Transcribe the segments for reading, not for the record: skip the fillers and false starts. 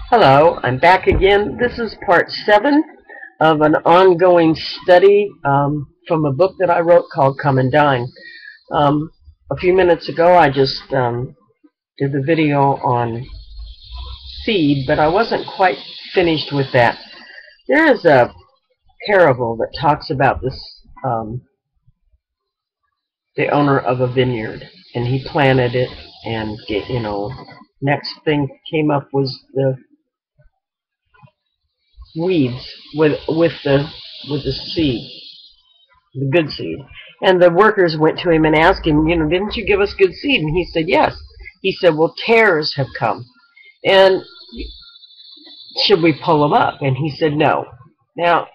Hello, I'm back again. This is part 7 of an ongoing study from a book that I wrote called Come and Dine. A few minutes ago I just did the video on seed, but I wasn't quite finished with that. There is a parable that talks about this, the owner of a vineyard, and he planted it, and next thing came up was the weeds with the seed, the good seed. And the workers went to him and asked him, didn't you give us good seed? And he said, yes. He said, well, tares have come, and should we pull them up? And he said, no. Now,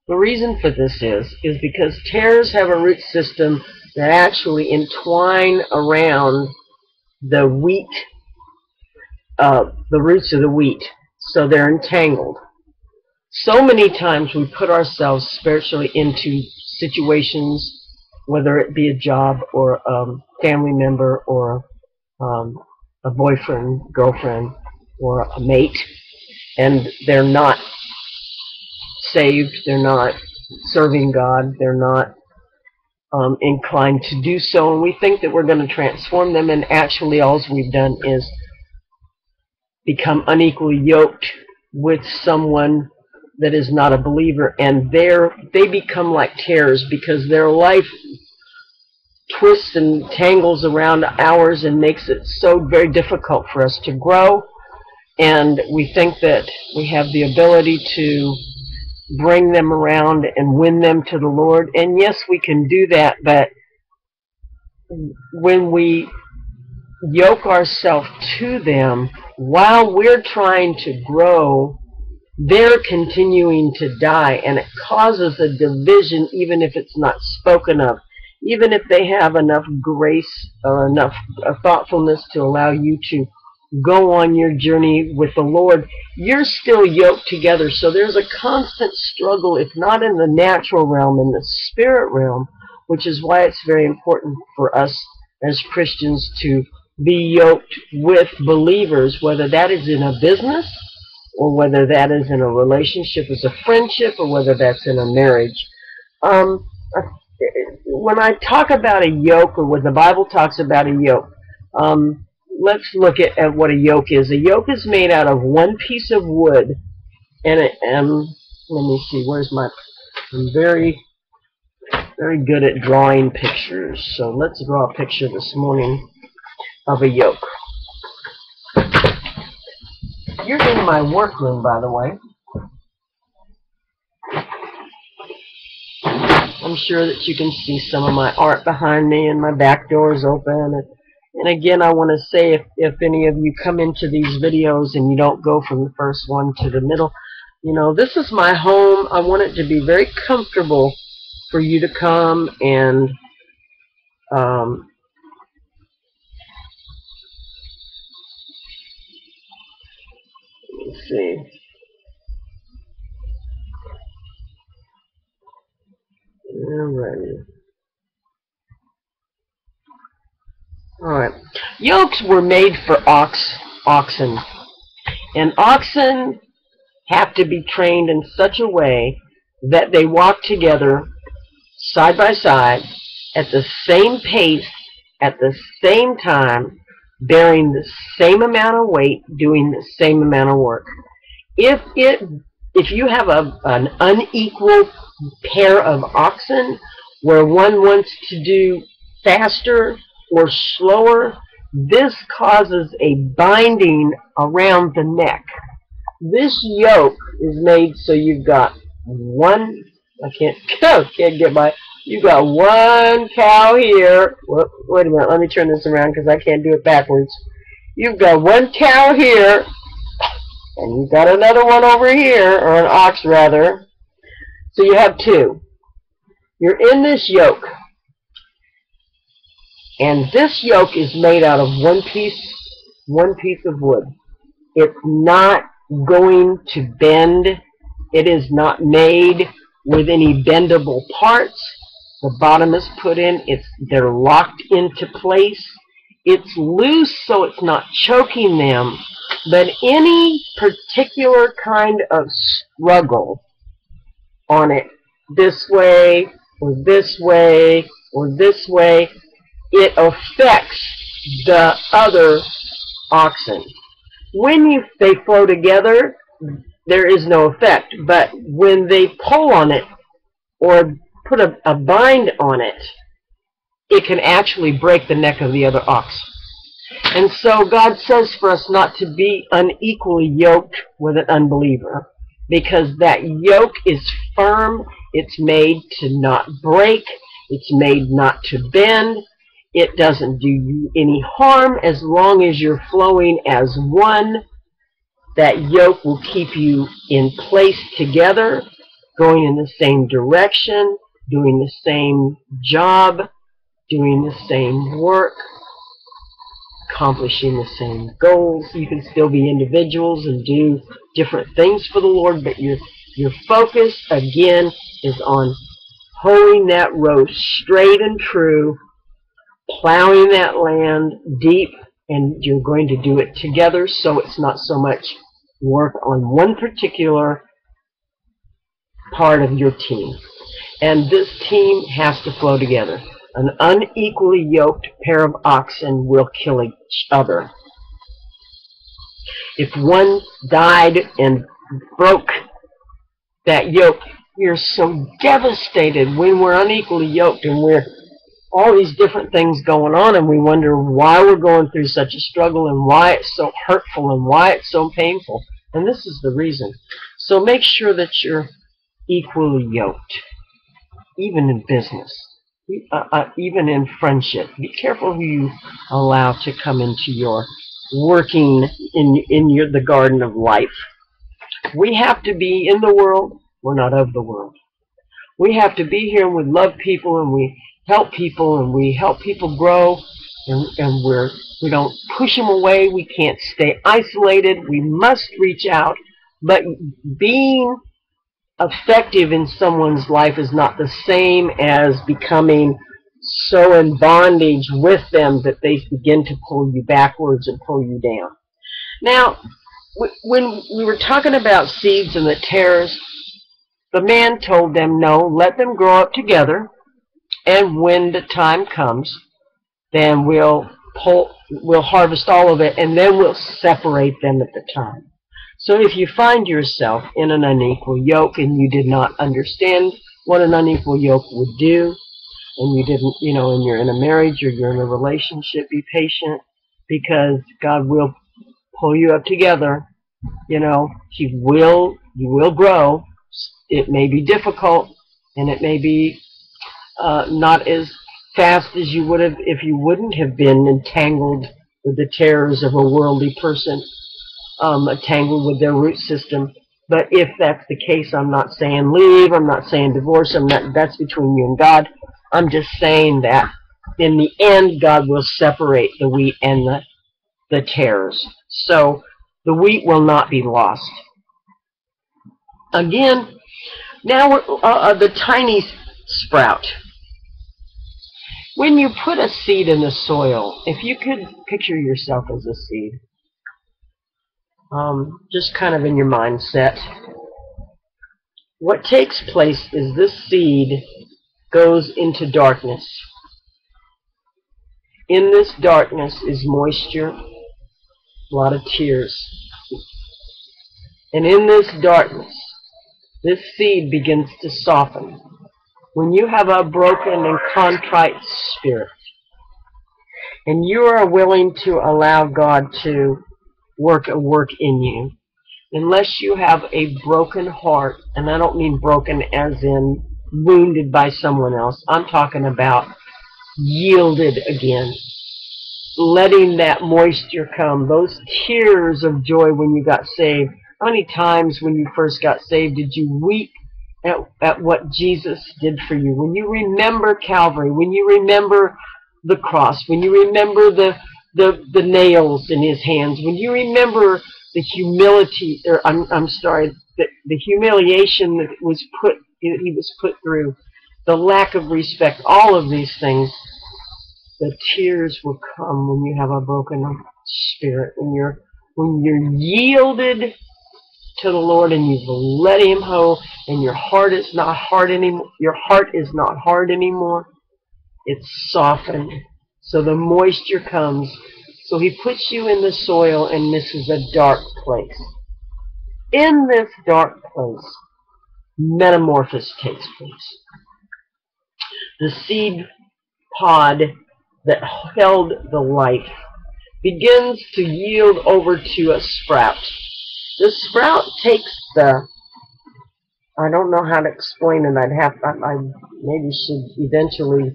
the reason for this is because tares have a root system that actually entwine around the wheat, the roots of the wheat, so they're entangled. So many times we put ourselves spiritually into situations, whether it be a job or a family member or a boyfriend, girlfriend, or a mate, and they're not saved, they're not serving God, they're not inclined to do so, and we think that we're going to transform them, and actually all we've done is become unequally yoked with someone that is not a believer, and they become like tares because their life twists and tangles around ours and makes it so very difficult for us to grow. And we think that we have the ability to bring them around and win them to the Lord. And yes, we can do that, but when we yoke ourselves to them while we're trying to grow, they're continuing to die, and it causes a division even if it's not spoken of. Even if they have enough grace or enough thoughtfulness to allow you to go on your journey with the Lord, you're still yoked together. So there's a constant struggle, if not in the natural realm, in the spirit realm, which is why it's very important for us as Christians to be yoked with believers, whether that is in a business, or whether that is in a relationship as a friendship, or whether that's in a marriage. When I talk about a yoke, or when the Bible talks about a yoke, let's look at what a yoke is. A yoke is made out of one piece of wood, and let me see, I'm very, very good at drawing pictures, so let's draw a picture this morning of a yoke. You're in my workroom, by the way. I'm sure that you can see some of my art behind me, and my back door is open. And again, I want to say, if any of you come into these videos and you don't go from the first one to the middle, this is my home. I want it to be very comfortable for you to come and let's see. Alright. Yokes were made for oxen. And oxen have to be trained in such a way that they walk together side by side at the same pace, at the same time, bearing the same amount of weight, doing the same amount of work. If you have an unequal pair of oxen where one wants to do faster or slower, this causes a binding around the neck. This yoke is made so you've got one, you've got one cow here. Wait a minute, let me turn this around because I can't do it backwards. You've got one cow here, and you've got another one over here, or an ox rather. So you have two. You're in this yoke, and this yoke is made out of one piece of wood. It's not going to bend. It is not made with any bendable parts. The bottom is put in. They're locked into place. It's loose so it's not choking them, But any particular kind of struggle on it, this way, or this way, or this way, it affects the other oxen. When they flow together, there is no effect. But when they pull on it or put a bind on it, it can actually break the neck of the other ox. And so God says for us not to be unequally yoked with an unbeliever, because that yoke is firm. It's made to not break. It's made not to bend. It doesn't do you any harm as long as you're flowing as one. That yoke will keep you in place together, going in the same direction, doing the same job, doing the same work, accomplishing the same goals. You can still be individuals and do different things for the Lord, but your focus, again, is on holding that road straight and true, plowing that land deep, and you're going to do it together, so it's not so much work on one particular part of your team. And this team has to flow together. An unequally yoked pair of oxen will kill each other. If one died and broke that yoke, we're so devastated when we're unequally yoked and we're all these different things going on, and we wonder why we're going through such a struggle and why it's so hurtful and why it's so painful. And this is the reason. So make sure that you're equally yoked, even in business, even in friendship. Be careful who you allow to come into your working in the garden of life. We have to be in the world. We're not of the world. We have to be here, and we love people, and we help people, and we help people grow, and we don't push them away. We can't stay isolated. We must reach out. But being effective in someone's life is not the same as becoming so in bondage with them that they begin to pull you backwards and pull you down. Now, when we were talking about seeds and the tares, the man told them, no, let them grow up together, and when the time comes, then we'll harvest all of it, and then we'll separate them at the time. So if you find yourself in an unequal yoke and you did not understand what an unequal yoke would do, and you didn't, and you're in a marriage or you're in a relationship, be patient, because God will pull you up together. You will grow. It may be difficult, and it may be not as fast as you would have if you wouldn't have been entangled with the terrors of a worldly person, entangled with their root system. But if that's the case, I'm not saying leave, I'm not saying divorce, that's between you and God. I'm just saying that in the end, God will separate the wheat and the tares. So the wheat will not be lost. Again, now the tiny sprout. When you put a seed in the soil, if you could picture yourself as a seed, just kind of in your mindset, what takes place is this seed goes into darkness. In this darkness is moisture, a lot of tears. And in this darkness, this seed begins to soften. When you have a broken and contrite spirit, and you are willing to allow God to work a work in you, unless you have a broken heart, and I don't mean broken as in wounded by someone else, I'm talking about yielded again, letting that moisture come, those tears of joy when you got saved. How many times when you first got saved did you weep at what Jesus did for you? When you remember Calvary, when you remember the cross, when you remember the nails in his hands, when you remember the humility, or the humiliation that he was put through, the lack of respect, all of these things, the tears will come when you have a broken spirit, when you're yielded to the Lord and you've let Him go, and your heart is not hard anymore. Your heart is not hard anymore. It's softened. So the moisture comes. So He puts you in the soil, and this is a dark place. In this dark place, metamorphosis takes place. The seed pod that held the life begins to yield over to a sprout. The sprout takes the, I don't know how to explain it. I maybe should eventually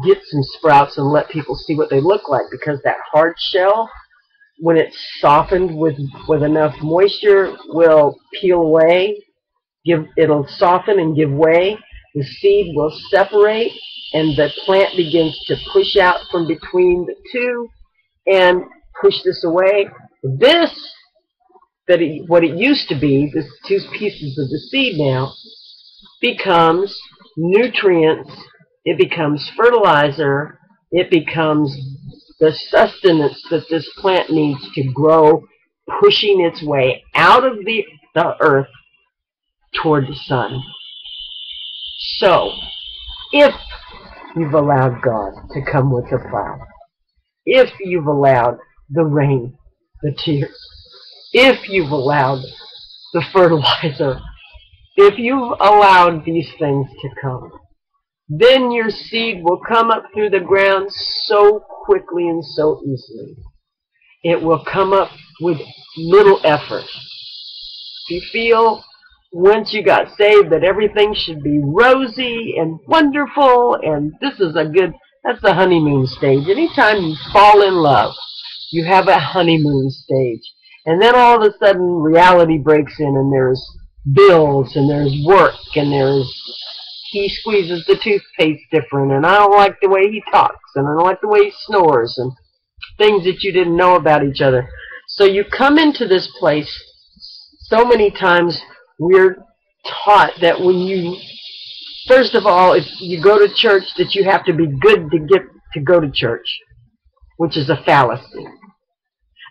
get some sprouts and let people see what they look like, because that hard shell, when it's softened with enough moisture, will peel away. It'll soften and give way. The seed will separate, and the plant begins to push out from between the two and push this away. This, what it used to be, this two pieces of the seed now, becomes nutrients. It becomes fertilizer. It becomes the sustenance that this plant needs to grow, pushing its way out of the earth toward the sun. So, if you've allowed God to come with the plow, if you've allowed the rain, the tears, if you've allowed the fertilizer, if you've allowed these things to come, then your seed will come up through the ground so quickly and so easily. It will come up with little effort. If you feel once you got saved that everything should be rosy and wonderful, and this is that's the honeymoon stage. Anytime you fall in love, you have a honeymoon stage. And then all of a sudden reality breaks in, and there's bills, and there's work, and he squeezes the toothpaste different, and I don't like the way he talks, and I don't like the way he snores, and things that you didn't know about each other. So you come into this place. So many times we're taught that when you, first of all, if you go to church, that you have to be good to get to go to church, which is a fallacy.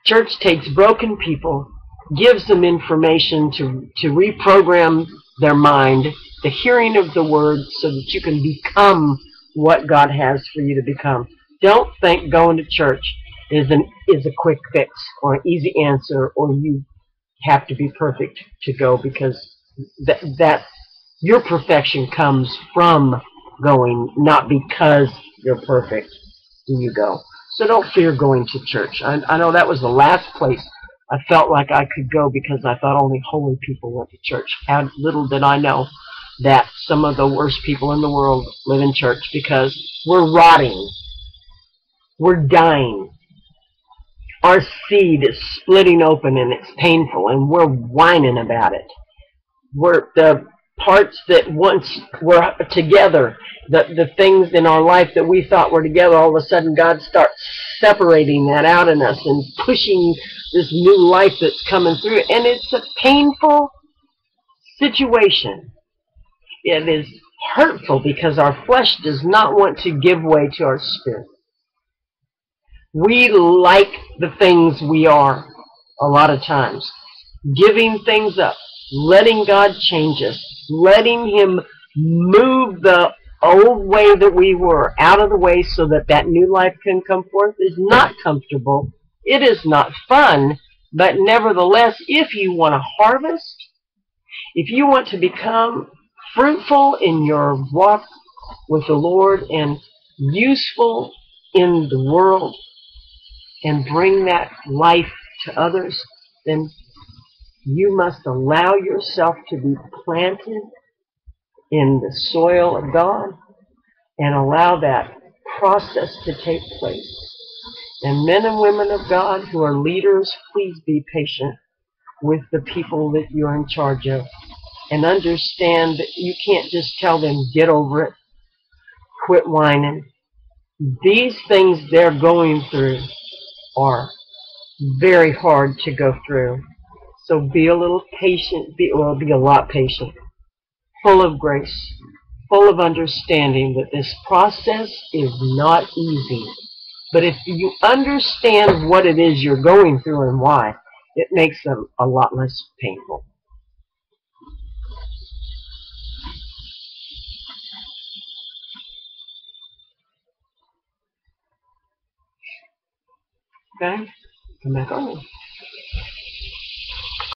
Church takes broken people, gives them information to reprogram their mind, the hearing of the word, so that you can become what God has for you to become. Don't think going to church is a quick fix or an easy answer, or you have to be perfect to go, because that your perfection comes from going, not because you're perfect do you go. So don't fear going to church. I know that was the last place I felt like I could go, because I thought only holy people went to church. How little did I know that some of the worst people in the world live in church, because we're rotting. We're dying. Our seed is splitting open, and it's painful, and we're whining about it. We're the parts that once were together, the things in our life that we thought were together, all of a sudden God starts separating that out in us and pushing this new life that's coming through. And it's a painful situation. It is hurtful, because our flesh does not want to give way to our spirit. We like the things we are a lot of times. Giving things up, letting God change us, letting Him move the old way that we were out of the way so that that new life can come forth is not comfortable. It is not fun, but nevertheless, if you want to harvest, if you want to become fruitful in your walk with the Lord and useful in the world, and bring that life to others, then you must allow yourself to be planted in the soil of God and allow that process to take place. And men and women of God who are leaders, please be patient with the people that you're in charge of, and understand that you can't just tell them, get over it, quit whining. These things they're going through are very hard to go through. So be a little patient, be a lot patient, full of grace, full of understanding that this process is not easy. But if you understand what it is you're going through and why, It makes them a lot less painful. Okay? Come back on.